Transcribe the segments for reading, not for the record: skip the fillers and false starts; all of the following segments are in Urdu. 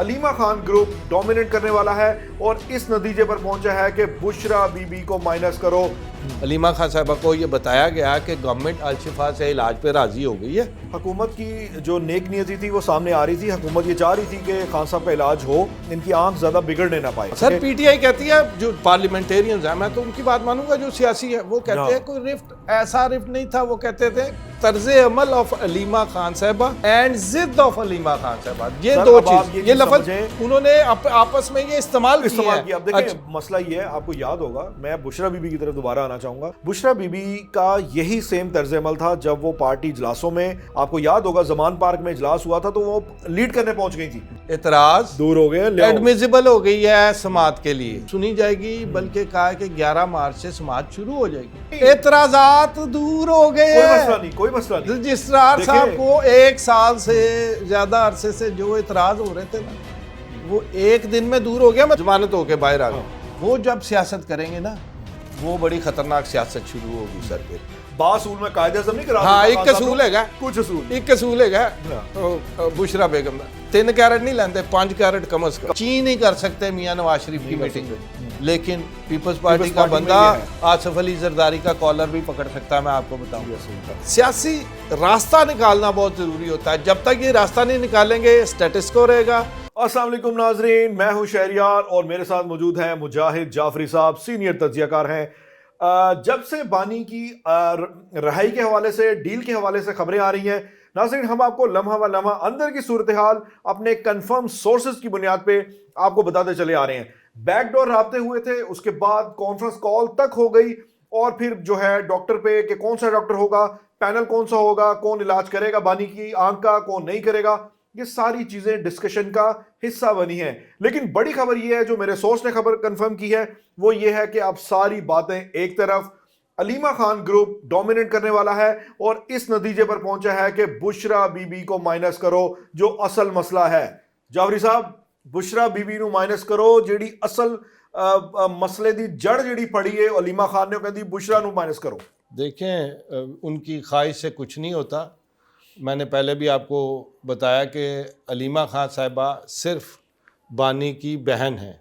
علیمہ خان گروپ ڈومینیٹ کرنے والا ہے اور اس نتیجے پر پہنچا ہے کہ بشرا بی بی کو مائنس کرو. علیمہ خان صاحبہ کو یہ بتایا گیا کہ گورنمنٹ الشفا سے علاج پہ راضی ہو گئی ہے. حکومت کی جو نیک نیتی تھی وہ سامنے آ رہی تھی. حکومت یہ چاہ رہی تھی کہ خان صاحب کا علاج ہو, ان کی آنکھ زیادہ بگڑنے نہ پائے. سر پی ٹی آئی کہتی ہے, جو پارلیمنٹیرینز ہیں, میں تو ان کی بات مانوں گا جو سیاسی ہے, وہ کہتے ہیں کوئی رفٹ, ایسا رفٹ نہیں تھا. وہ کہتے تھے طرز عمل آف علیمہ خان صاحبہ اینڈ ضد آف علیمہ خان صاحبہ, یہ دو چیز, یہ لفظ انہوں نے آپس میں یہ استعمال کیا. اب دیکھیں مسئلہ یہ ہے, آپ کو یاد ہوگا, میں بشرا بی بی کی طرف دوبارہ آنا چاہوں گا. بشرا بی بی کا یہی سیم طرز عمل تھا جب وہ پارٹی اجلاسوں میں, آپ کو یاد ہوگا زمان پارک میں اجلاس ہوا تھا تو وہ لیڈ کرنے پہنچ گئی تھی. اعتراض دور ہو گئے, ایڈمیزیبل ہو گئی ہے سماعت کے لیے, سنی جائے گی, بلکہ کہا ہے کہ 11 مارچ سے سماعت شروع ہو جائے گی. اعتراضات دور ہو گئے, کوئی مسئلہ نہیں. رجسٹرار صاحب کو 1 سال سے زیادہ عرصے سے جو اعتراض ہو رہے تھے نا, وہ 1 دن میں دور ہو گیا, میں ضمانت ہو کے باہر آ گیا. وہ جب سیاست کریں گے نا, وہ بڑی خطرناک سیاست شروع ہوگی سر پہ. باصول میں قائد اعظم نہیں کرا. ہاں, ایک قصول ہے گا, کچھ اصول, ایک قصول ہے گا بشرا بیگم دا. 3 کیرٹ نہیں لیندے, 5 کیرٹ کم از کم. چین نہیں کر سکتے میاں نواز شریف کی میٹنگ میں, لیکن پیپلز پارٹی کا بندہ آصف علی زرداری کا کالر بھی پکڑ سکتا ہے. میں آپ کو بتاؤں, سیاسی راستہ نکالنا بہت ضروری ہوتا ہے. جب تک یہ راستہ نہیں نکالیں گے اسٹیٹس کو رہے گا. السلام علیکم ناظرین, میں ہوں شہریار اور میرے ساتھ موجود ہیں مجاہد جعفری صاحب, سینئر تجزیہ کار ہیں. جب سے بانی کی رہائی کے حوالے سے, ڈیل کے حوالے سے خبریں آ رہی ہیں ناظرین, ہم آپ کو لمحہ و لمحہ اندر کی صورتحال اپنے کنفرم سورسز کی بنیاد پہ آپ کو بتاتے چلے آ رہے ہیں. بیک ڈور رابطے ہوئے تھے, اس کے بعد کانفرنس کال تک ہو گئی, اور پھر جو ہے ڈاکٹر پہ کہ کون سا ڈاکٹر ہوگا, پینل کون سا ہوگا, کون علاج کرے گا بانی کی آنکھ کا, کون نہیں کرے گا, یہ ساری چیزیں ڈسکشن کا حصہ بنی ہیں. لیکن بڑی خبر یہ ہے, جو میرے سورس نے خبر کنفرم کی ہے, وہ یہ ہے کہ اب ساری باتیں ایک طرف, علیمہ خان گروپ ڈومینیٹ کرنے والا ہے اور اس نتیجے پر پہنچا ہے کہ بشرا بی بی کو مائنس کرو, جو اصل مسئلہ ہے. جعفری صاحب, بشرا بی بی نو مائنس کرو, جیڑی اصل مسئلے دی جڑ جیڑی پڑی ہے علیمہ خان نے کہندی بشرا نو مائنس کرو. دیکھیں, ان کی خواہش سے کچھ نہیں ہوتا. میں نے پہلے بھی آپ کو بتایا کہ علیمہ خان صاحبہ صرف بانی کی بہن ہیں,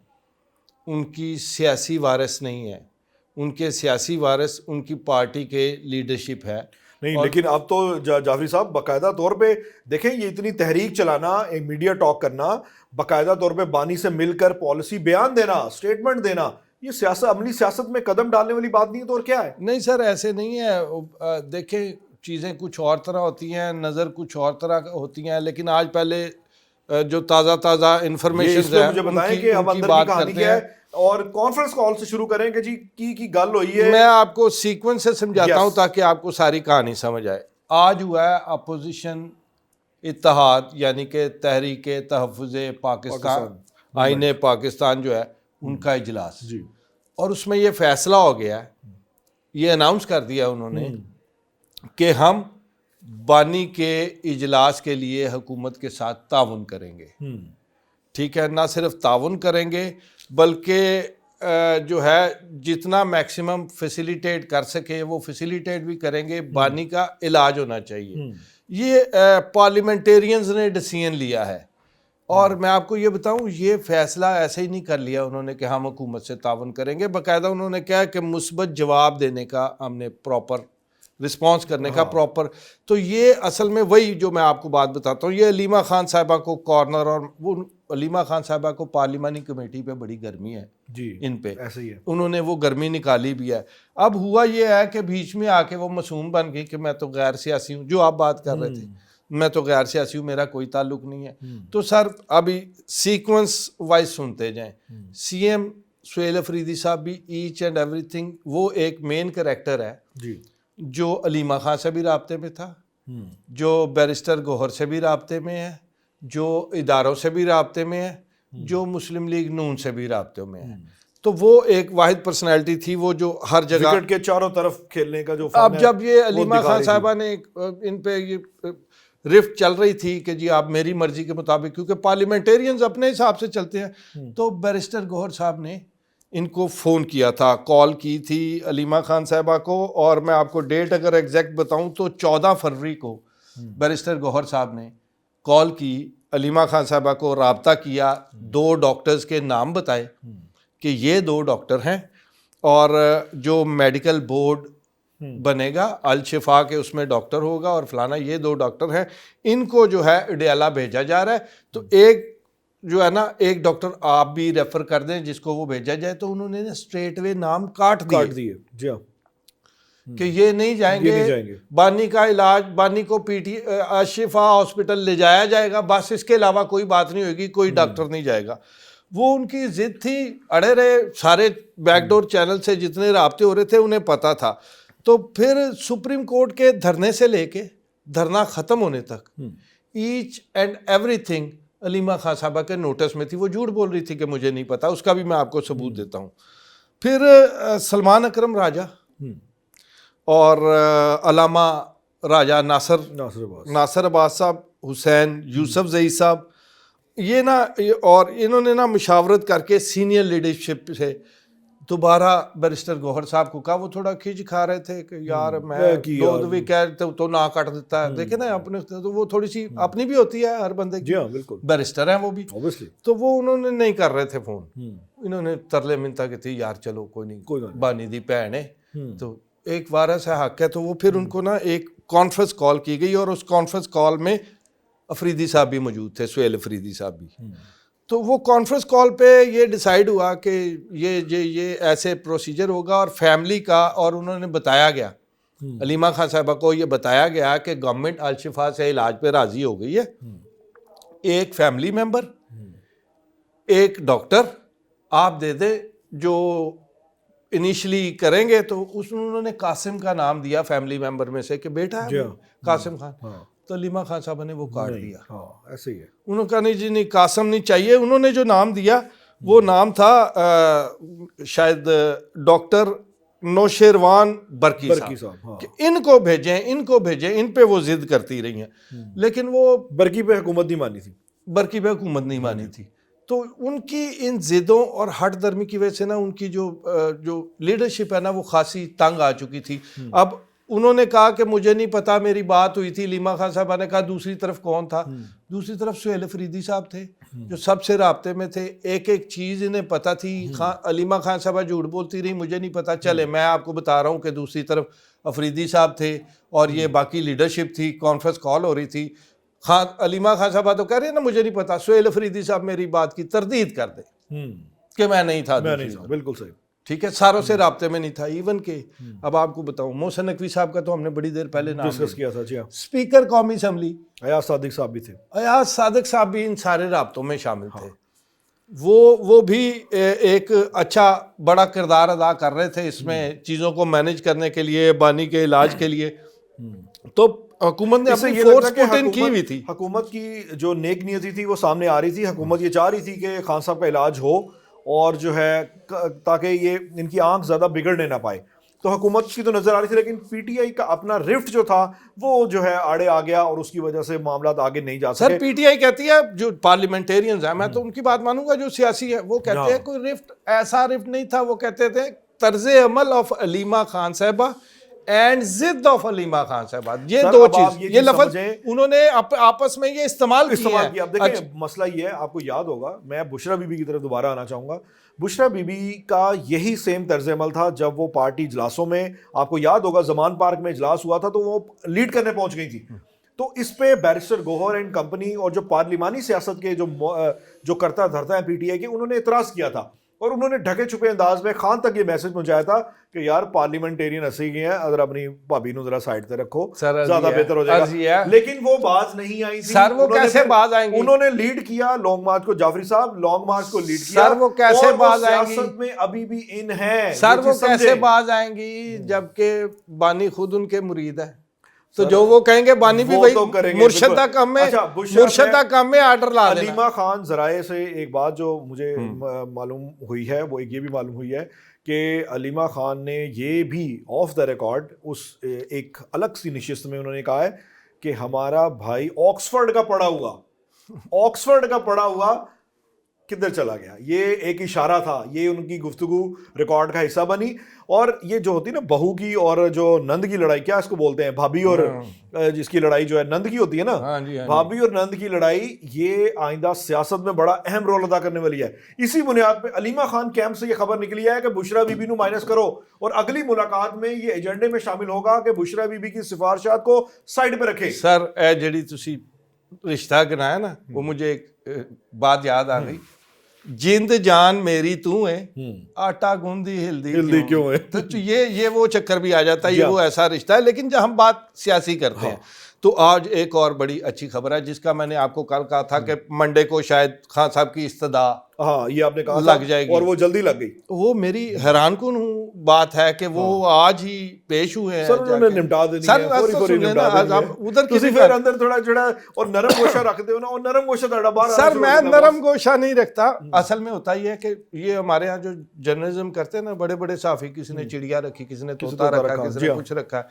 ان کی سیاسی وارث نہیں ہے. ان کے سیاسی وارث ان کی پارٹی کے لیڈرشپ ہے. نہیں, لیکن اب تو جعفری صاحب باقاعدہ طور پہ دیکھیں, یہ اتنی تحریک چلانا, ایک میڈیا ٹاک کرنا, باقاعدہ طور پہ بانی سے مل کر پالیسی بیان دینا, اسٹیٹمنٹ دینا, یہ سیاست, عملی سیاست میں قدم ڈالنے والی بات نہیں ہے. تو اور کیا ہے؟ نہیں سر, ایسے نہیں ہے. دیکھیں, چیزیں کچھ اور طرح ہوتی ہیں, نظر کچھ اور طرح ہوتی ہیں. لیکن آج پہلے جو تازہ انفارمیشن ہے, مجھے بتائیں کہ اب اندر کی کہانی کیا ہے, اور کانفرنس کال سے شروع کریں کہ جی کی گل ہوئی ہے. میں آپ کو سیکوینس سے سمجھاتا ہوں تاکہ آپ کو ساری کہانی سمجھ آئے. آج ہوا ہے اپوزیشن اتحاد, یعنی کہ تحریک تحفظ پاکستان, آئین پاکستان جو ہے, ان کا اجلاس. اور اس میں یہ فیصلہ ہو گیا ہے, یہ اناؤنس کر دیا انہوں نے کہ ہم بانی کے اجلاس کے لیے حکومت کے ساتھ تعاون کریں گے. ٹھیک ہے, نہ صرف تعاون کریں گے بلکہ جو ہے جتنا میکسیمم فیسیلیٹیٹ کر سکے وہ فیسیلیٹیٹ بھی کریں گے. بانی کا علاج ہونا چاہیے. یہ پارلیمنٹیرینز نے ڈیسیژن لیا ہے. اور میں آپ کو یہ بتاؤں, یہ فیصلہ ایسے ہی نہیں کر لیا انہوں نے کہ ہم حکومت سے تعاون کریں گے. باقاعدہ انہوں نے کہا کہ مثبت جواب دینے کا, ہم نے پراپر رسپانس کرنے کا پراپر. تو یہ اصل میں وہی جو میں آپ کو بات بتاتا ہوں, یہ علیمہ خان صاحبہ کو کارنر, اور وہ علیمہ خان صاحبہ کو پارلیمانی کمیٹی پہ بڑی گرمی ہے ان پہ, ایسے ہی ہے, انہوں نے وہ گرمی نکالی بھی ہے. اب ہوا یہ ہے کہ بیچ میں آ کے وہ معصوم بن گئی کہ میں تو غیر سیاسی ہوں, جو آپ بات کر رہے تھے, میں تو غیر سیاسی ہوں, میرا کوئی تعلق نہیں ہے. تو سر ابھی سیکوینس وائز سنتے جائیں. سی ایم سہیل افریدی صاحب بھی ایچ اینڈ ایوری تھنگ, وہ ایک مین کریکٹر ہے جو علیمہ خان سے بھی رابطے میں تھا, جو بیرسٹر گوہر سے بھی رابطے میں ہے, جو اداروں سے بھی رابطے میں ہے, جو مسلم لیگ نون سے بھی رابطوں میں ہے. تو وہ ایک واحد پرسنالٹی تھی, وہ جو ہر جگہ کرکٹ کے چاروں طرف کھیلنے کا جو فن ہے. اب جب یہ علیمہ خان صاحبہ نے ان پہ یہ رفٹ چل رہی تھی کہ جی آپ میری مرضی کے مطابق, کیونکہ پارلیمنٹیرینز اپنے حساب سے چلتے ہیں, تو بیرسٹر گوہر صاحب نے ان کو فون کیا تھا, کال کی تھی علیمہ خان صاحبہ کو. اور میں آپ کو ڈیٹ اگر ایگزیکٹ بتاؤں تو 14 فروری کو بیرسٹر گوہر صاحب نے کال کی علیمہ خان صاحبہ کو رابطہ کیا, 2 ڈاکٹرز کے نام بتائے کہ یہ 2 ڈاکٹر ہیں, اور جو میڈیکل بورڈ بنے گا الشفا کے اس میں ڈاکٹر ہوگا, اور فلانا یہ 2 ڈاکٹر ہیں, ان کو جو ہے اڈیالہ بھیجا جا رہا ہے. تو ایک جو ہے نا ایک ڈاکٹر آپ بھی ریفر کر دیں جس کو وہ بھیجا جائے. تو انہوں نے اسٹریٹ وے نام کاٹ دیے. جی ہاں, کہ یہ نہیں جائیں گے, بانی کا علاج, بانی کو پی ٹی الشفا ہاسپٹل لے جایا جائے گا, بس اس کے علاوہ کوئی بات نہیں ہوگی, کوئی ڈاکٹر نہیں جائے گا. وہ ان کی ضد تھی, اڑے رہے, سارے بیک ڈور چینل سے جتنے رابطے ہو رہے تھے انہیں پتا تھا. تو پھر سپریم کورٹ کے دھرنے سے لے کے دھرنا ختم ہونے تک each and everything Aleema Khan صاحبہ کے نوٹس میں تھی. وہ جھوٹ بول رہی تھی کہ مجھے نہیں پتا, اس کا بھی میں آپ کو ثبوت دیتا ہوں. پھر سلمان اکرم راجہ اور علامہ راجہ ناصر عباس صاحب, حسین یوسف زئی صاحب, یہ نا, اور انہوں نے نا مشاورت کر کے سینئر لیڈرشپ سے دوبارہ بیرسٹر گوہر صاحب کو کہا. وہ تھوڑا کھچ کھا رہے تھے کہ یار میں 2 بھی کہہ تو نہ کٹ دیتا ہے. دیکھیں نا اپنے, تو وہ تھوڑی سی اپنی بھی ہوتی ہے ہر بندے کی. جی ہاں بالکل, بیرسٹر ہیں وہ بھی. تو وہ انہوں نے نہیں کر رہے تھے فون, انہوں نے ترلے منتا کہ تھی یار چلو کوئی نہیں, بانی دی بہن ہے تو ایک وارث ہے, حق ہے. تو وہ پھر ان کو نا ایک کانفرنس کال کی گئی, اور اس کانفرنس کال میں افریدی صاحب بھی موجود تھے, سہیل افریدی صاحب بھی. تو وہ کانفرنس کال پہ یہ ڈیسائیڈ ہوا کہ یہ ایسے پروسیجر ہوگا, اور فیملی کا, اور انہوں نے بتایا گیا علیمہ خان صاحبہ کو یہ بتایا گیا کہ گورنمنٹ الشفا سے علاج پہ راضی ہو گئی ہے, ایک فیملی ممبر, ایک ڈاکٹر آپ دے دیں جو انیشلی کریں گے. تو انہوں نے قاسم کا نام دیا فیملی ممبر میں سے کہ بیٹا قاسم خان. تو علیمہ خان صاحبہ نے وہ کاٹ دیا. ایسے ہی ہے, انہوں نے کہا نہیں جی نہیں, قاسم نہیں چاہیے. انہوں نے جو نام دیا وہ نام تھا شاید ڈاکٹر نوشیروان برکی صاحب, کہ ان کو بھیجیں, ان کو بھیجیں. ان پہ وہ ضد کرتی رہی ہیں, لیکن وہ برکی پہ حکومت نہیں مانی تھی, برکی پہ حکومت نہیں مانی تھی. تو ان کی ان ضدوں اور ہٹ درمی کی وجہ سے نا ان کی جو لیڈرشپ ہے نا وہ خاصی تنگ آ چکی تھی. اب انہوں نے کہا کہ مجھے نہیں پتا, میری بات ہوئی تھی. علیمہ خان صاحبہ نے کہا دوسری طرف کون تھا؟ دوسری طرف سہیل افریدی صاحب تھے جو سب سے رابطے میں تھے, ایک ایک چیز انہیں پتہ تھی. علیمہ خان صاحبہ جھوٹ بولتی رہی مجھے نہیں پتا. چلے میں آپ کو بتا رہا ہوں کہ دوسری طرف افریدی صاحب تھے اور یہ باقی لیڈرشپ تھی. کانفرنس کال ہو رہی تھی, علیمہ خان صاحبہ تو کہہ رہے ہیں نا مجھے نہیں پتا. سہیل افریدی صاحب میری بات کی تردید کر دے کہ میں نہیں تھا. بالکل صحیح, ٹھیک ہے, ساروں سے رابطے میں نہیں تھا. ایون کہ اب آپ کو بتاؤں محسن نقوی صاحب کا تو ہم نے بڑی دیر پہلے نام ڈسکس کیا تھا. جی ہاں, اسپیکر قومی اسمبلی ایاز صادق صاحب بھی تھے. ایاز صادق صاحب بھی ان سارے رابطوں میں شامل تھے. وہ بھی ایک اچھا بڑا کردار ادا کر رہے تھے اس میں, چیزوں کو مینیج کرنے کے لیے, بانی کے علاج کے لیے. تو حکومت نے اپنی فورس پٹ ان کی ہوئی تھی. حکومت کی جو نیک نیتی تھی وہ سامنے آ رہی تھی. حکومت یہ چاہ رہی تھی کہ خان صاحب کا علاج ہو, اور جو ہے تاکہ یہ ان کی آنکھ زیادہ بگڑنے نہ پائے. تو حکومت کی تو نظر آ رہی تھی, لیکن پی ٹی آئی کا اپنا رفٹ جو تھا وہ جو ہے آڑے آ گیا, اور اس کی وجہ سے معاملات آگے نہیں جا سکے. سر پی ٹی آئی کہتی ہے, جو پارلیمنٹیرینز ہیں, میں تو ان کی بات مانوں گا جو سیاسی ہے, وہ کہتے ہیں کوئی رفٹ, ایسا رفٹ نہیں تھا. وہ کہتے تھے طرز عمل آف علیمہ خان صاحبہ اینڈ ضد آف علیمہ خان صاحبہ, یہ 2 چیز, یہ لفظ انہوں نے آپس میں یہ استعمال کیا. اب دیکھیں مسئلہ یہ ہے, آپ کو یاد ہوگا, میں بشرا بی بی کی طرف دوبارہ آنا چاہوں گا. بشرا بی بی کا یہی سیم طرز عمل تھا جب وہ پارٹی اجلاسوں میں, آپ کو یاد ہوگا زمان پارک میں اجلاس ہوا تھا تو وہ لیڈ کرنے پہنچ گئی تھی. تو اس پہ بیرسٹر گوہر اینڈ کمپنی اور جو پارلیمانی سیاست کے جو کرتا دھرتا ہے پی ٹی آئی کے, انہوں نے اعتراض کیا تھا, اور انہوں نے ڈھکے چھپے انداز میں خان تک یہ میسج پہنچایا تھا کہ یار پارلیمنٹیرین ہنسی گئے ہیں, اگر اپنی بھابی نو ذرا سائڈ پہ رکھو زیادہ بہتر ہو جائے گا. لیکن وہ باز نہیں آئی تھی. سر وہ کیسے باز آئیں گی؟ انہوں نے لیڈ کیا لانگ مارچ کو, جعفری صاحب لانگ مارچ کو لیڈ کیا. سر وہ کیسے باز آئیں گی؟ سیاست میں ابھی بھی ان ہیں. سر وہ کیسے باز آئیں گی جبکہ بانی خود ان کے مرید ہے؟ تو جو وہ کہیں گے بانی بھی وہی مرشدہ کام میں آرڈر لا دینا. علیمہ خان ذرائع سے ایک بات جو مجھے معلوم ہوئی ہے, وہ یہ بھی معلوم ہوئی ہے کہ علیمہ خان نے یہ بھی آف دا ریکارڈ اس ایک الگ سی نشست میں انہوں نے کہا ہے کہ ہمارا بھائی آکسفورڈ کا پڑھا ہوا کدھر چلا گیا. یہ ایک اشارہ تھا, یہ ان کی گفتگو ریکارڈ کا حصہ بنی. اور یہ جو ہوتی ہے نا بہو کی اور جو نند کی لڑائی, کیا اس کو بولتے ہیں, بھابھی اور جس کی لڑائی جو ہے نند کی ہوتی ہے نا, بھابھی اور نند کی لڑائی, یہ آئندہ سیاست میں بڑا اہم رول ادا کرنے والی ہے. اسی بنیاد پہ علیمہ خان کیمپ سے یہ خبر نکلی ہے کہ بشرا بی بی نو مائنس کرو, اور اگلی ملاقات میں یہ ایجنڈے میں شامل ہوگا کہ بشرا بی بی کی سفارشات کو سائڈ پہ رکھے. سر اے جڑی تسی رشتہ گنایا نا, وہ مجھے ایک بات یاد آ گئی, جند جان میری تو ہے, آٹا گوندی ہلدی کیوں ہے. تو یہ وہ چکر بھی آ جاتا ہے, یہ وہ ایسا رشتہ ہے. لیکن جب ہم بات سیاسی کرتے ہیں تو آج ایک اور بڑی اچھی خبر ہے جس کا میں نے آپ کو کل کہا تھا کہ منڈے کو شاید خان صاحب کی استدعا یہ آپ نے کہا لگ جائے گی, اور وہ جلدی لگ گئی. وہ میری حیران کن بات ہے کہ وہ آج ہی پیش ہوئے ہیں. سر انہوں نے نمٹا دینی ہے, فوری نمٹا دینی ہے. ادھر کسی پھر اندر تھوڑا جڑا اور نرم گوشہ رکھتے ہو نا, اور نرم گوشہ تھوڑا باہر. سر میں نرم گوشہ نہیں رکھتا. اصل میں ہوتا یہ ہے کہ یہ ہمارے ہاں جو جرنلزم کرتے ہیں نا, بڑے بڑے صحافی, کسی نے چڑیا رکھی, کسی نے طوطا رکھا, کسی نے کچھ رکھا,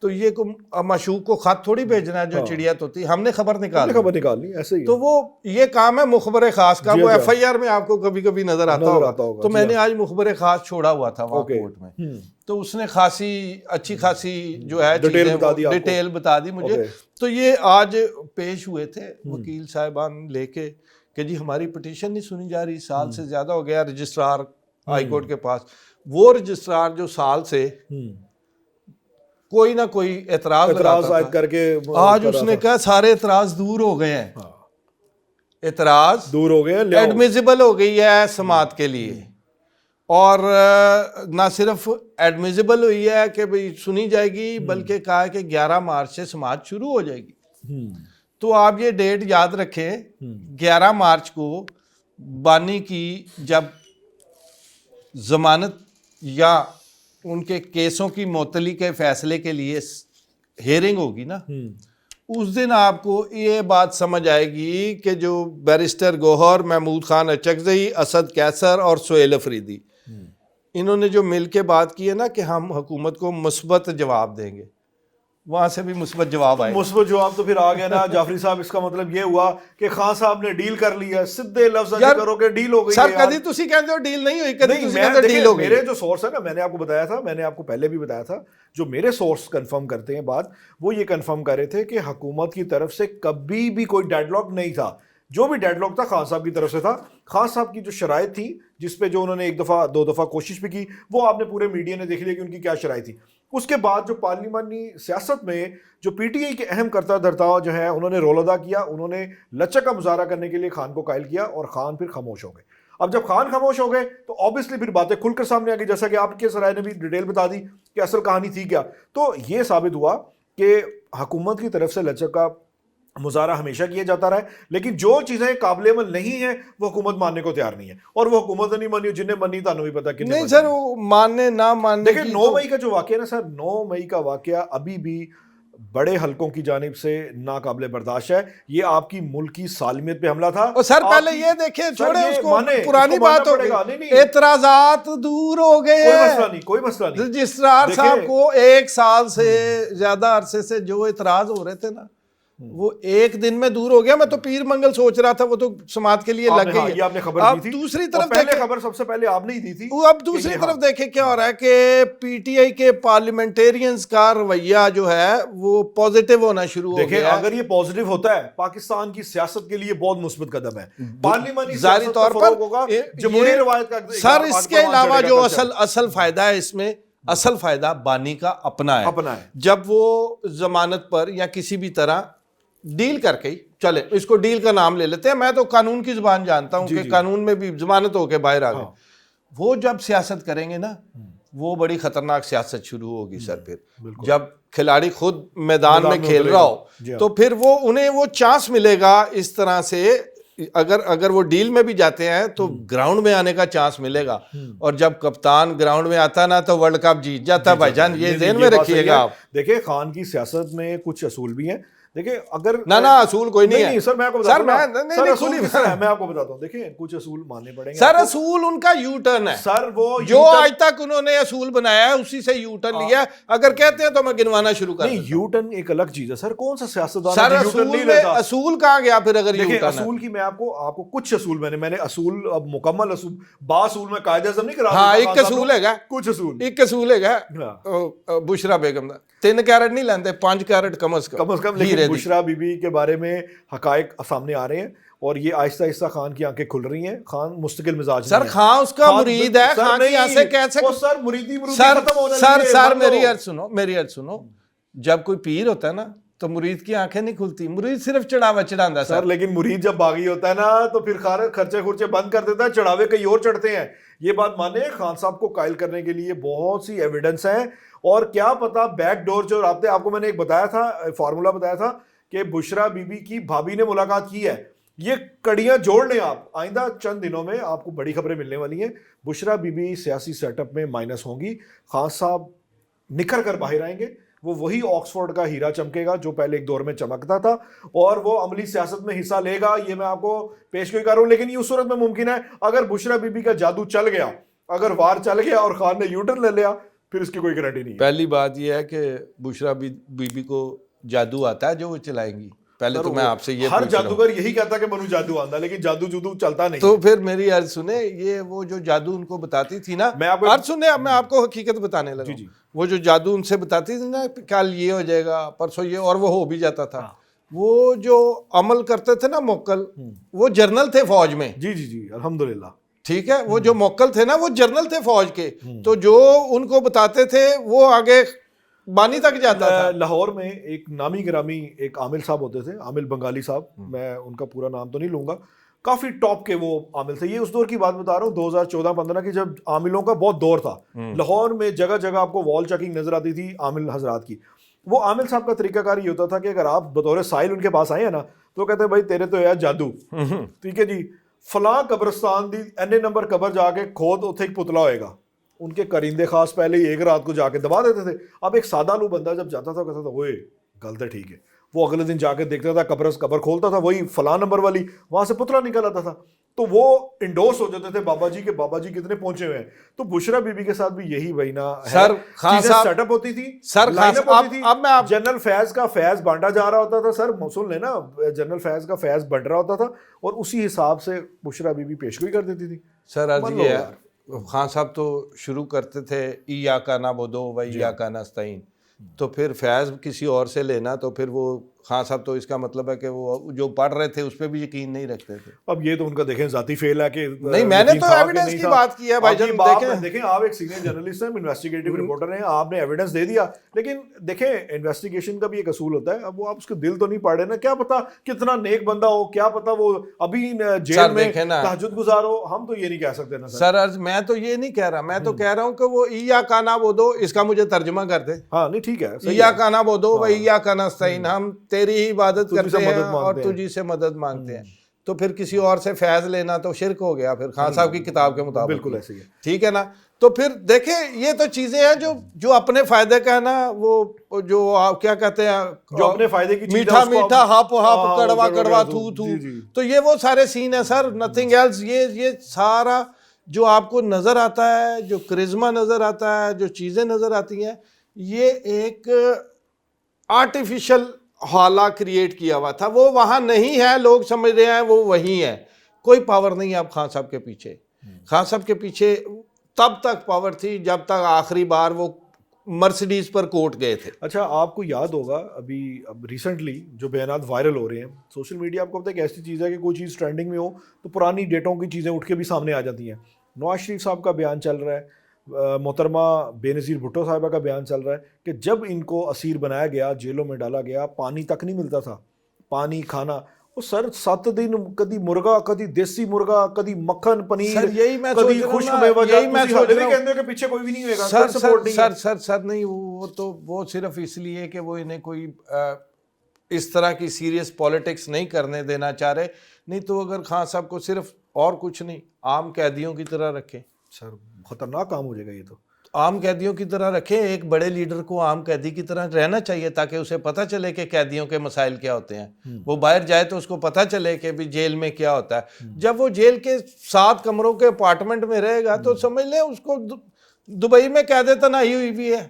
تو یہ مشوق کو خط تھوڑی بھیجنا ہے جو چڑیا توتی, ہم نے خبر نکالنی ایسے ہی. تو وہ یہ کام ہے مخبر خاص کا. وہ ایف آئی آر میں آپ کو کبھی کبھی نظر آتا ہوگا. تو میں نے آج مخبر خاص چھوڑا ہوا تھا وہاں کورٹ میں, تو اس نے اچھی خاصی جو ہے ڈیٹیل بتا دی مجھے. تو یہ آج پیش ہوئے تھے وکیل صاحبان لے کے کہ جی ہماری پٹیشن نہیں سنی جا رہی, سال سے زیادہ ہو گیا رجسٹرار ہائی کورٹ کے پاس. وہ رجسٹرار جو سال سے کوئی نہ کوئی اعتراض عائد کر کے, آج اس نے کہا سارے اعتراض دور ہو گئے ہیں, اعتراض دور ہو گئے, ایڈمیزیبل ہو گئی ہے سماعت کے لیے. اور نہ صرف ایڈمیزیبل ہوئی ہے کہ بھئی سنی جائے گی, بلکہ کہا ہے کہ 11 مارچ سے سماعت شروع ہو جائے گی. تو آپ یہ ڈیٹ یاد رکھیں, 11 مارچ کو بانی کی جب ضمانت یا ان کے کیسوں کی معطلی کے فیصلے کے لیے ہیئرنگ ہوگی نا, اس دن آپ کو یہ بات سمجھ آئے گی کہ جو بیرسٹر گوہر, محمود خان اچکزئی, اسد کیسر اور سہیل افریدی, انہوں نے جو مل کے بات کی ہے نا کہ ہم حکومت کو مثبت جواب دیں گے, وہاں سے بھی مثبت جواب آئے. مثبت جواب تو پھر آ گیا نا جعفری صاحب. اس کا مطلب یہ ہوا کہ خان صاحب نے ڈیل کر لی ہے. سیدھے لفظ کرو کہ ڈیل ہو گئی. سر کدی تسی کہتے ہو ڈیل نہیں ہوئی, کدی تسی کہتے ہو ڈیل ہو گئی. میرے جو سورس ہے نا, میں نے آپ کو بتایا تھا, میں نے آپ کو پہلے بھی بتایا تھا, جو میرے سورس کنفرم کرتے ہیں بات, وہ یہ کنفرم کر رہے تھے کہ حکومت کی طرف سے کبھی بھی کوئی ڈیڈ لاک نہیں تھا. جو بھی ڈیڈ لاک تھا خان صاحب کی طرف سے تھا. خان صاحب کی جو شرائط تھی, جس پہ جو انہوں نے 1 دفعہ 2 دفعہ کوشش بھی کی, وہ آپ نے پورے میڈیا نے دیکھ لیا کہ ان کی کیا شرائط تھی. اس کے بعد جو پارلیمانی سیاست میں جو پی ٹی آئی کے اہم کرتا دھرتا جو ہے, انہوں نے رول ادا کیا, انہوں نے لچک کا مظاہرہ کرنے کے لیے خان کو قائل کیا, اور خان پھر خاموش ہو گئے. اب جب خان خاموش ہو گئے تو آبویسلی پھر باتیں کھل کر سامنے آ گئی, جیسا کہ آپ کے سرائے نے بھی ڈیٹیل بتا دی کہ اصل کہانی تھی کیا. تو یہ ثابت ہوا کہ حکومت کی طرف سے لچک کا مظاہرہ ہمیشہ کیا جاتا رہا ہے, لیکن جو چیزیں قابل عمل نہیں ہیں وہ حکومت ماننے کو تیار نہیں ہے, اور وہ حکومت نے نہیں مانی, جنہیں منی تانوں بھی پتا نہیں. سر وہ ماننے نہ ماننے, دیکھیں 9 مئی کا جو واقعہ ہے نا سر, 9 مئی کا واقعہ ابھی بھی بڑے حلقوں کی جانب سے ناقابل برداشت ہے. یہ آپ کی ملکی سالمیت پہ حملہ تھا. اور سر پہلے یہ دیکھیں, چھوڑے اس کو, پرانی بات ہو گئی, اعتراضات دور ہو گئے ہیں, کوئی مسئلہ نہیں. رجسٹرار صاحب کو 1 سال سے زیادہ عرصے سے جو اعتراض ہو رہے تھے نا, وہ 1 دن میں دور ہو گیا. میں تو پیر منگل سوچ رہا تھا, وہ تو سماعت کے لیے لگ گئی. یہ آپ نے خبر دی تھی. دوسری طرف پہلے خبر سب سے پہلے آپ نے ہی دی تھی. اب دوسری طرف دیکھیں کیا ہو رہا ہے کہ پی ٹی آئی کے پارلیمنٹیرینز کا رویہ جو ہے وہ پازیٹیو ہونا شروع ہو گیا. دیکھیں اگر یہ پازیٹیو ہوتا ہے, پاکستان کی سیاست کے لیے بہت مثبت قدم ہے. پارلیمانی ظاہری طور پر جمہوری روایت کا. سر اس کے علاوہ جو اصل فائدہ ہے اس میں, اصل فائدہ بانی کا اپنا ہے. جب وہ ضمانت پر یا کسی بھی طرح ڈیل کر کے, چلے اس کو ڈیل کا نام لے لیتے ہیں, میں تو قانون کی زبان جانتا ہوں کہ قانون میں بھی ضمانت ہو کے باہر آ گئے. وہ جب سیاست کریں گے نا, وہ بڑی خطرناک سیاست شروع ہوگی سر. پھر جب کھلاڑی خود میدان میں کھیل رہا ہو تو پھر وہ انہیں وہ چانس ملے گا اس طرح سے. اگر وہ ڈیل میں بھی جاتے ہیں تو گراؤنڈ میں آنے کا چانس ملے گا, اور جب کپتان گراؤنڈ میں آتا نا تو ورلڈ کپ جیت جاتا ہے. بھائی جان یہ ذہن میں رکھیے گا آپ. دیکھیں خان کی سیاست میں کچھ اصول بھی ہیں. دیکھیں اگر نا اصول کوئی نہیں ہے سر، میں آپ کو سر، میں آپ کو بتاتا ہوں، دیکھیں کچھ اصول ماننے پڑیں گے سر، اصول ان کا یو ٹرن ہے سر، وہ جو آج تک انہوں نے اصول بنایا ہے اسی سے یو ٹرن لیا. اگر کہتے ہیں تو میں گنوانا شروع کر نہیں، یو ٹرن ایک الگ چیز ہے سر. کون سا سیاستدان سر یو ٹرن نہیں لیتا؟ اصول کہاں گیا پھر اگر یو دیکھیں ٹرن؟ اصول کی میں آپ کو کچھ اصول میں نے اصول اب مکمل اصول باصول میں قائد اعظم نہیں کرا. ہاں، ایک اصول ہے گا، کچھ اصول ایک اصول ہے گا بشرا بیگم دا 3 کیرٹ نہیں لیندے، 5 کیرٹ کم از کم. لیکن بشرا بی بی کے بارے میں حقائق سامنے آ رہے ہیں اور یہ آہستہ آہستہ خان کی آنکھیں کھل رہی ہیں. خان مستقل مزاج سر، خان اس کا مرید ہے، خان کی ایسے کہہ سکتے سر مریدی ختم ہونے لگی. سر میری عرض سنو، جب کوئی پیر ہوتا ہے نا تو مرید کی آنکھیں نہیں کھلتی، مرید صرف چڑھاوا چڑھاتا ہے سر. لیکن مرید جب باغی ہوتا ہے نا تو پھر خرچے خرچے بند کر دیتا ہے، چڑھاوے کئی اور چڑھتے ہیں. یہ بات مانے، خان صاحب کو قائل کرنے کے لیے بہت سی ایویڈنس ہیں. اور کیا پتا بیک ڈور جو رابطے، آپ کو میں نے ایک بتایا تھا، فارمولا بتایا تھا کہ بشرا بی بی کی بھابھی نے ملاقات کی ہے. یہ کڑیاں جوڑ لیں آپ، آئندہ چند دنوں میں آپ کو بڑی خبریں ملنے والی ہیں. بشرا بی بی سیاسی سیٹ اپ میں مائنس ہوں گی. خان صاحب نکھر کر باہر آئیں گے. وہ وہی آکسفورڈ کا ہیرا چمکے گا جو پہلے ایک دور میں چمکتا تھا، اور وہ عملی سیاست میں حصہ لے گا. یہ میں آپ کو پیش گوئی کر رہا ہوں. لیکن یہ اس صورت میں ممکن ہے اگر بشرا بی بی کا جادو چل گیا، اگر وار چل گیا اور خان نے یو ٹرن لے لیا، پھر اس کی کوئی گارنٹی نہیں ہے. پہلی بات یہ ہے کہ بشرا بی بی کو جادو آتا ہے جو وہ چلائیں گی. پہلے تو میں آپ سے یہ ہر جادوگر یہی کہتا ہے کہ منو جادو آتا، لیکن جادو جدو چلتا نہیں. تو پھر میری عرض سنیں، یہ وہ جو جادو ان کو بتاتی تھی نا، عرض سنیں، اب میں آپ کو حقیقت بتانے لگا. وہ جو جادو ان سے بتاتی تھی نا، کل یہ ہو جائے گا، پرسوں یہ، اور وہ ہو بھی جاتا تھا. وہ جو عمل کرتے تھے نا موکل، وہ جرنل تھے فوج میں. جی الحمدللہ. ٹھیک ہے، وہ جو موکل تھے نا وہ جرنل تھے فوج کے. تو جو ان کو بتاتے تھے وہ آگے بانی تک جاتا تھا. لاہور میں ایک نامی گرامی ایک عامل صاحب ہوتے تھے، عامل بنگالی صاحب، میں ان کا پورا نام تو نہیں لوں گا، کافی ٹاپ کے وہ عامل تھے. یہ اس دور کی بات بتا رہا ہوں 2014-15 کی، جب عاملوں کا بہت دور تھا. لاہور میں جگہ جگہ آپ کو وال چیکنگ نظر آتی تھی عامل حضرات کی. وہ عامل صاحب کا طریقہ کار یہ ہوتا تھا کہ اگر آپ بطور سائل ان کے پاس آئے ہیں نا تو کہتے ہیں بھائی تیرے تو ہے جادو، ٹھیک ہے جی، فلاں قبرستان دی این نمبر قبر جا کے کھود، اتنے ایک پتلا ہوئے گا. ان کے کرندے خاص پہلے ہی ایک رات کو جا کے دبا دیتے تھے. اب ایک سادہ لو بندہ جب جاتا تھا کہتا تھا وہ غلط ہے، ٹھیک ہے، وہ اگلے دن جا کے دیکھتا تھا قبر کھولتا تھا، وہی فلاں نمبر والی، وہاں سے پتلا نکل آتا تھا. تو وہ انڈوس ہو جاتے تھے بابا جی کے، بابا جی کتنے پہنچے ہوئے ہیں. تو بشرا بی بی کے ساتھ بھی یہی وہی نا سر، خان صاحب سیٹ اپ ہوتی تھی، سر لائن اپ ہوتی تھی. اب میں جنرل فیض کا فیض بانٹا جا رہا ہوتا تھا. سر سن لیں نا، جنرل فیض کا فیض بڑھ رہا ہوتا تھا اور اسی حساب سے بشرا بی بی پیشگوئی کر دیتی تھی. سر عرض یہ ہے، خان صاحب تو شروع کرتے تھے ایاک نعبد و ایاک نستعین، تو پھر فیض کسی اور سے لینا، تو پھر وہ خان صاحب تو اس کا مطلب ہے کہ وہ جو پڑھ رہے تھے اس پہ بھی یقین نہیں رکھتے تھے. اب یہ تو ان کا دیکھیں ذاتی فیل ہے کہ نہیں، میں نے تو ایویڈنس کی بات کی ہے بھائی جان. دیکھیں آپ ایک سینئر جرنلسٹ ہیں، انویسٹیگیٹو رپورٹر ہیں، آپ نے ایویڈنس دے دیا، لیکن دیکھیں انویسٹیگیشن کا بھی ایک اصول ہوتا ہے. اب وہ آپ اس کے دل تو نہیں پڑھ رہے نا، کیا پتا کتنا نیک بندہ ہو، کیا پتا وہ ابھی جیل میں تہجد گزار ہو، ہم تو یہ نہیں کہہ سکتے نا سر. میں تو یہ نہیں کہہ رہا، میں تو کہہ رہا ہوں کہ وہ ایاک نعبد، اس کا مجھے ترجمہ کر دے. ہاں نہیں ٹھیک ہے، ایاک نعبد و ایاک نستعین، ہم تیری ہی عبادت کرتے ہیں اور تجھی سے مدد مانگتے ہیں. تو پھر کسی اور سے فیض لینا تو شرک ہو گیا پھر خان صاحب کی کتاب کے مطابق. بالکل ایسے ہی ہے، ٹھیک ہے نا. تو پھر دیکھیں یہ تو چیزیں ہیں جو اپنے فائدے کا ہے نا، وہ جو آپ کیا کہتے ہیں، جو اپنے فائدے کی میٹھا میٹھا، ہاپ ہاپ، کڑوا کڑوا، تھو تھو. تو یہ وہ سارے سین ہیں سر، نتھنگ ایلس. یہ سارا جو آپ کو نظر آتا ہے، جو کرزما نظر آتا ہے، جو چیزیں نظر آتی ہیں، یہ ایک آرٹیفیشل حالہ کریٹ کیا ہوا تھا. وہ وہاں نہیں ہے، لوگ سمجھ رہے ہیں وہ وہیں ہے. کوئی پاور نہیں ہے اب خان صاحب کے پیچھے. خان صاحب کے پیچھے تب تک پاور تھی جب تک آخری بار وہ مرسیڈیز پر کوٹ گئے تھے. اچھا آپ کو یاد ہوگا اب ریسنٹلی جو بیانات وائرل ہو رہے ہیں سوشل میڈیا، آپ کو پتہ ہے کہ ایسی چیز ہے کہ کوئی چیز ٹرینڈنگ میں ہو تو پرانی ڈیٹوں کی چیزیں اٹھ کے بھی سامنے آ جاتی ہیں. نواز شریف صاحب کا بیان چل رہا ہے، محترمہ بے نظیر بھٹو صاحبہ کا بیان چل رہا ہے کہ جب ان کو اسیر بنایا گیا، جیلوں میں ڈالا گیا، پانی تک نہیں ملتا تھا، پانی کھانا. وہ سر 7 دن کدی مرغا، کدی دیسی مرغا، کدی مکھن پنیر، کدی خشک میوہ جات، کہ پیچھے کوئی بھی نہیں ہوئے گا. سر نہیں، وہ صرف اس لیے کہ وہ انہیں کوئی اس طرح کی سیریس پالیٹکس نہیں کرنے دینا چاہ رہے. نہیں تو اگر خان صاحب کو صرف اور کچھ نہیں عام قیدیوں کی طرح رکھیں، سر خطرناک کام ہو جائے گا یہ تو. عام قیدیوں کی طرح رکھیں. ایک بڑے لیڈر کو عام قیدی کی طرح رہنا چاہیے تاکہ اسے پتہ چلے کہ قیدیوں کے مسائل کیا ہوتے ہیں. وہ باہر جائے تو اس کو پتہ چلے کہ بھی جیل میں کیا ہوتا ہے. جب وہ جیل کے 7 کمروں کے اپارٹمنٹ میں رہے گا تو سمجھ لیں اس کو دبئی میں قید تنہائی ہوئی بھی ہے.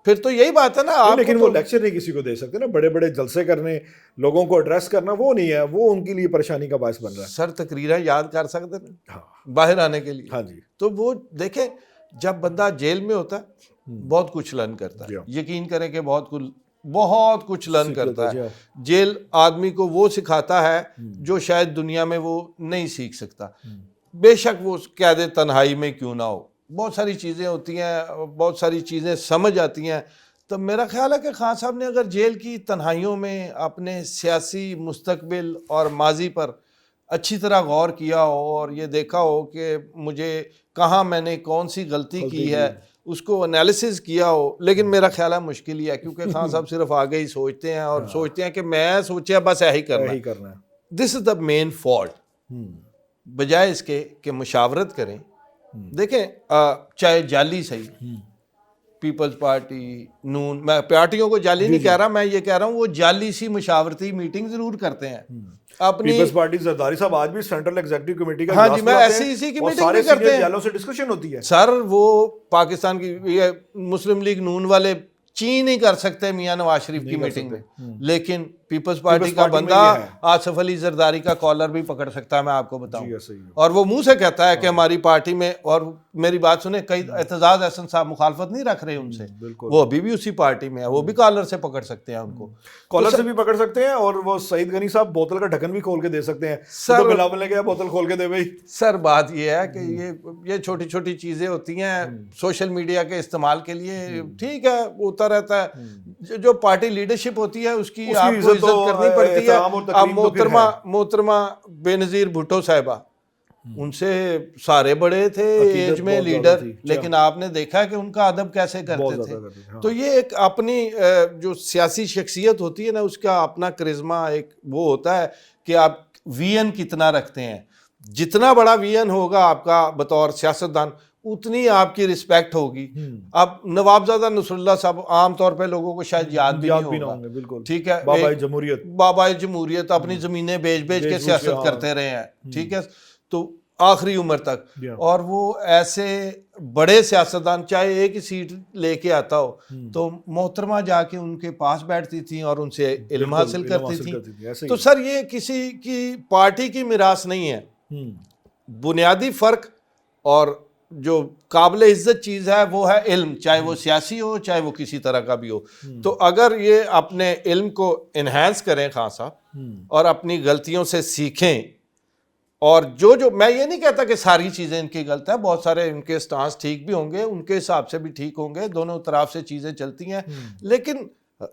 پھر تو یہی بات ہے نا. آپ لیکن وہ لیکچر نہیں کسی کو دے سکتے نا, بڑے بڑے جلسے کرنے, لوگوں کو ایڈریس کرنا, وہ نہیں ہے, وہ ان کے لیے پریشانی کا باعث بن رہا ہے. سر تقریریں یاد کر سکتے ہیں باہر آنے کے لیے. ہاں جی. تو وہ دیکھیں جب بندہ جیل میں ہوتا ہے بہت کچھ لرن کرتا ہے. یقین کریں کہ بہت کچھ لرن کرتا ہے. جیل آدمی کو وہ سکھاتا ہے جو شاید دنیا میں وہ نہیں سیکھ سکتا. بے شک وہ قید تنہائی میں کیوں نہ ہو, بہت ساری چیزیں ہوتی ہیں, بہت ساری چیزیں سمجھ آتی ہیں. تو میرا خیال ہے کہ خان صاحب نے اگر جیل کی تنہائیوں میں اپنے سیاسی مستقبل اور ماضی پر اچھی طرح غور کیا ہو اور یہ دیکھا ہو کہ مجھے کہاں میں نے کون سی غلطی کی ہے, اس کو انالیسز کیا ہو. لیکن میرا خیال ہے مشکل ہی ہے کیونکہ خان صاحب صرف آگے ہی سوچتے ہیں اور سوچتے ہیں کہ میں سوچیا بس یہی کرنا ہے. دس از دا مین فالٹ. بجائے اس کے کہ مشاورت کریں. دیکھیں چاہے جعلی صحیح, پیپلز پارٹی, نون, میں پارٹیوں کو جعلی نہیں کہہ رہا, میں یہ کہہ رہا ہوں وہ جعلی سی مشاورتی میٹنگ ضرور کرتے ہیں اپنی. پیپلز پارٹی زرداری صاحب آج بھی سینٹرل ایگزیکٹو کمیٹی کا ہاں جی, میں ایسی اسی کی میٹنگ بھی کرتے ہیں, سے ڈسکشن ہوتی ہے. سر وہ پاکستان کی مسلم لیگ نون والے چین نہیں کر سکتے میاں نواز شریف کی میٹنگ میں, لیکن پیپلز پارٹی کا بندہ آصف علی زرداری کا کالر بھی پکڑ سکتا ہے, میں آپ کو بتاؤں. اور وہ منہ سے کہتا ہے کہ ہماری پارٹی میں, اور میری بات سنیں, کئی اعتزاز احسن صاحب مخالفت نہیں رکھ رہے ان سے, وہ ابھی بھی اسی پارٹی میں ہے, وہ بھی کالر سے پکڑ سکتے ہیں ان کو, کالر سے بھی پکڑ سکتے ہیں. اور وہ سعید غنی صاحب بوتل کا ڈھکن بھی کھول کے دے سکتے ہیں. سر بلاول نے کہا بوتل کھول کے دے بھائی. سر بات یہ ہے کہ یہ چھوٹی چھوٹی چیزیں ہوتی ہیں سوشل میڈیا کے استعمال کے لیے. ٹھیک ہے ہوتا رہتا ہے, جو پارٹی لیڈرشپ ہوتی ہے اس کی آپ کو عزت کرنی پڑتی ہے. اب محترمہ بے نظیر بھٹو صاحبہ, ان سے سارے بڑے تھے ایج میں لیڈر, لیکن آپ نے دیکھا کہ ان کا ادب کیسے کرتے تھے. تو یہ ایک اپنی جو سیاسی شخصیت ہوتی ہے نا, اس کا اپنا کرزما ایک وہ ہوتا ہے کہ آپ وی این کتنا رکھتے ہیں. جتنا بڑا وی این ہوگا آپ کا بطور سیاستدان اتنی آپ کی رسپیکٹ ہوگی. اب نوابزادہ نصر اللہ صاحب عام طور پہ لوگوں کو شاید یاد بھی نہیں ہوگا, ٹھیک ہے, بابائے جمہوریت اپنی زمینیں بیچ کے سیاست کرتے رہے ہیں, ٹھیک ہے, تو آخری عمر تک. اور وہ ایسے بڑے سیاستدان چاہے ایک ہی سیٹ لے کے آتا ہو تو محترمہ جا کے ان کے پاس بیٹھتی تھیں اور ان سے علم حاصل کرتی تھیں. تو سر یہ کسی کی پارٹی کی میراث نہیں ہے. بنیادی فرق اور جو قابل عزت چیز ہے وہ ہے علم, چاہے وہ سیاسی ہو چاہے وہ کسی طرح کا بھی ہو. تو اگر یہ اپنے علم کو انہینس کریں خان صاحب اور اپنی غلطیوں سے سیکھیں, اور جو میں یہ نہیں کہتا کہ ساری چیزیں ان کی غلط ہیں, بہت سارے ان کے سٹانس ٹھیک بھی ہوں گے, ان کے حساب سے بھی ٹھیک ہوں گے, دونوں طرف سے چیزیں چلتی ہیں, لیکن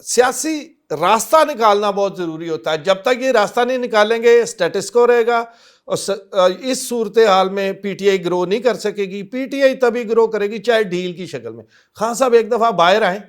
سیاسی راستہ نکالنا بہت ضروری ہوتا ہے. جب تک یہ راستہ نہیں نکالیں گے اسٹیٹس کو رہے گا, اور اس صورتحال میں پی ٹی آئی گرو نہیں کر سکے گی. پی ٹی آئی تبھی گرو کرے گی چاہے ڈھیل کی شکل میں. خان صاحب ایک دفعہ باہر آئیں,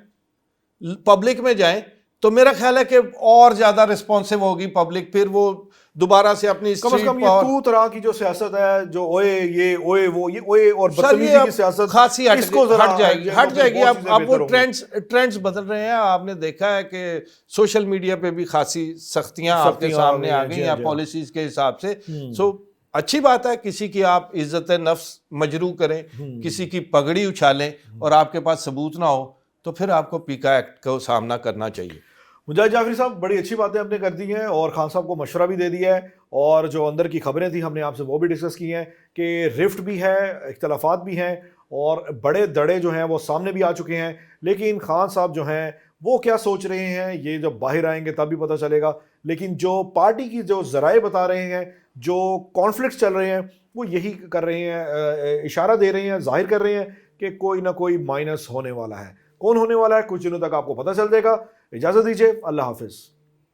پبلک میں جائیں, تو میرا خیال ہے کہ اور زیادہ رسپانسو ہوگی پبلک, پھر وہ دوبارہ سے اپنی کم از کم یہ تو طرح کی جو سیاست ہے, جو اوئے یہ اوئے وہ یہ اوئے اور بدتمیزی کی سیاست خاصی ہٹ جائے گی. اب وہ ٹرینڈز بدل رہے ہیں. آپ نے دیکھا ہے کہ سوشل میڈیا پہ بھی خاصی سختیاں آپ کے سامنے آ گئی ہیں پالیسیز کے حساب سے. سو اچھی بات ہے, کسی کی آپ عزت نفس مجروح کریں, کسی کی پگڑی اچھالیں اور آپ کے پاس ثبوت نہ ہو, تو پھر آپ کو پیکا ایکٹ کا سامنا کرنا چاہیے. مجاہد جعفری صاحب بڑی اچھی باتیں آپ نے کر دی ہیں اور خان صاحب کو مشورہ بھی دے دیا ہے, اور جو اندر کی خبریں تھیں ہم نے آپ سے وہ بھی ڈسکس کی ہیں کہ رفٹ بھی ہے, اختلافات بھی ہیں, اور بڑے دڑے جو ہیں وہ سامنے بھی آ چکے ہیں. لیکن خان صاحب جو ہیں وہ کیا سوچ رہے ہیں یہ جب باہر آئیں گے تب بھی پتہ چلے گا. لیکن جو پارٹی کی جو ذرائع بتا رہے ہیں, جو کانفلکٹس چل رہے ہیں, وہ یہی کر رہے ہیں, اشارہ دے رہے ہیں, ظاہر کر رہے ہیں کہ کوئی نہ کوئی مائنس ہونے والا ہے. کون ہونے والا ہے کچھ دنوں تک آپ کو پتہ چل جائے گا. اجازت دیجیے, اللہ حافظ.